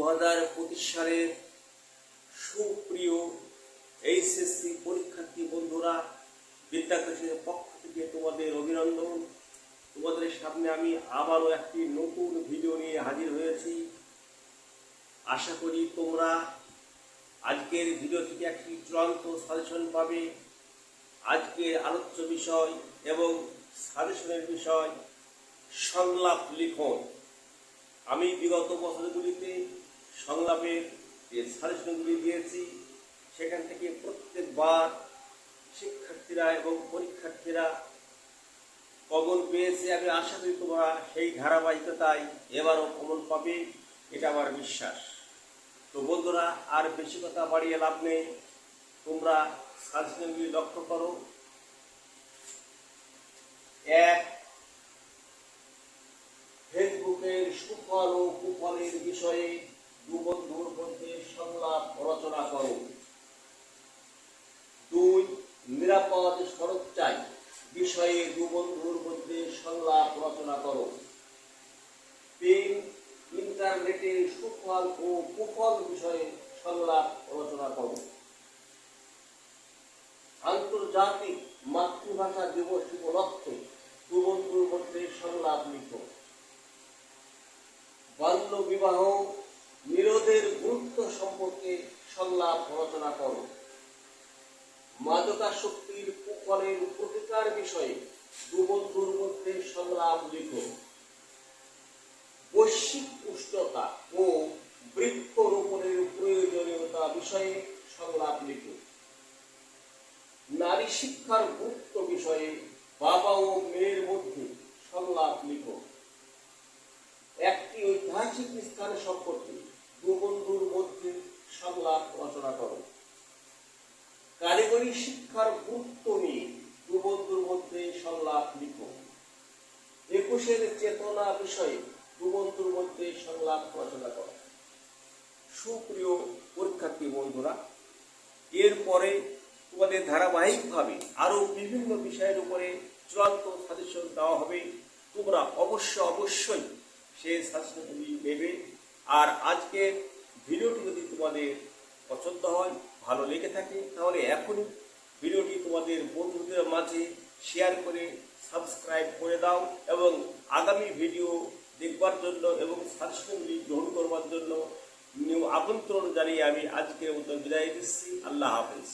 2025 সালের সুপ্রিয় এইচএসসি পরীক্ষার্থী বন্ধুরা, বিদ্যাকোষের পক্ষ থেকে তোমাদের অভিনন্দন। তোমাদের সামনে আমি আবারও একটি নতুন ভিডিও নিয়ে হাজির হয়েছি। আশা করি তোমরা আজকের ভিডিও থেকে একটি চূড়ান্ত সাজেশন পাবে। আজকের আলোচ্য বিষয় এবং সাজেশনের বিষয় সংলাপ লিখন। আমি বিগত বছরগুলিতে সংলাপের যে সাজেশনগুলি দিয়েছি, সেখান থেকে প্রত্যেকবার শিক্ষার্থীরা এবং পরীক্ষার্থীরা কমন পেয়েছে। আমি আশা করি তোমরা সেই ধারাবাহিকতায় এবারও কমন পাবে, এটা আমার বিশ্বাস। তো বন্ধুরা, আর বেশি কথা বাড়িয়ে লাভ নেই, তোমরা সাজেশনগুলি লক্ষ্য করো। এক, ফেসবুকের সুফল ও কুফলের বিষয়ে দু বন্ধুর মধ্যে সংলাপ রচনা করো। 2, নিরাপদ সড়ক চাই বিষয়ে দু বন্ধুর মধ্যে সংলাপ রচনা করো। 3, ইন্টারনেটের সুফল ও কুফল বিষয়ে সংলাপ রচনা করো। আন্তর্জাতিক মাতৃভাষা দিবস উপলক্ষে দু বন্ধুর মধ্যে সংলাপ লিখো। বাল্য বিবাহ নিরোধের গুরুত্ব সম্পর্কে সংলাপ রচনা করো। মাদকাসক্তির কুফলের প্রতিকার বিষয়ে দু বন্ধুর মধ্যে সংলাপ লিখো। বৈশ্বিক উষ্ণতা ও বৃক্ষরোপণের প্রয়োজনীয়তা বিষয়ে সংলাপ লিখো। নারী শিক্ষার গুরুত্ব বিষয়ে বাবা ও মেয়ের মধ্যে সংলাপ লিখো। একটি ঐতিহাসিক স্থান সম্পর্কে দু বন্ধুর মধ্যে সংলাপ রচনা করো। কারিগরি শিক্ষার গুরুত্ব নিয়ে দু বন্ধুর মধ্যে সংলাপ লিখো। 21-এর চেতনা বিষয়ে দু বন্ধুর মধ্যে সংলাপ রচনা করো। সুপ্রিয় পরীক্ষার্থী বন্ধুরা, এরপরে তোমাদের ধারাবাহিকভাবে আরো বিভিন্ন বিষয়ের উপরে চূড়ান্ত সাজেশন দেওয়া হবে। তোমরা অবশ্যই সেই সাজেশনগুলি নেবে। আর আজকের ভিডিওটি যদি তোমাদের পছন্দ হয়, ভালো লেগে থাকে, তাহলে এখনই ভিডিওটি তোমাদের বন্ধুদের মাঝে শেয়ার করে সাবস্ক্রাইব করে দাও এবং আগামী ভিডিও দেখবার জন্য এবং সাজেশনগুলি গ্রহণ করবার জন্য আমন্ত্রণ জানিয়ে আমি আজকের মতো বিদায় দিচ্ছি। আল্লাহ হাফেজ।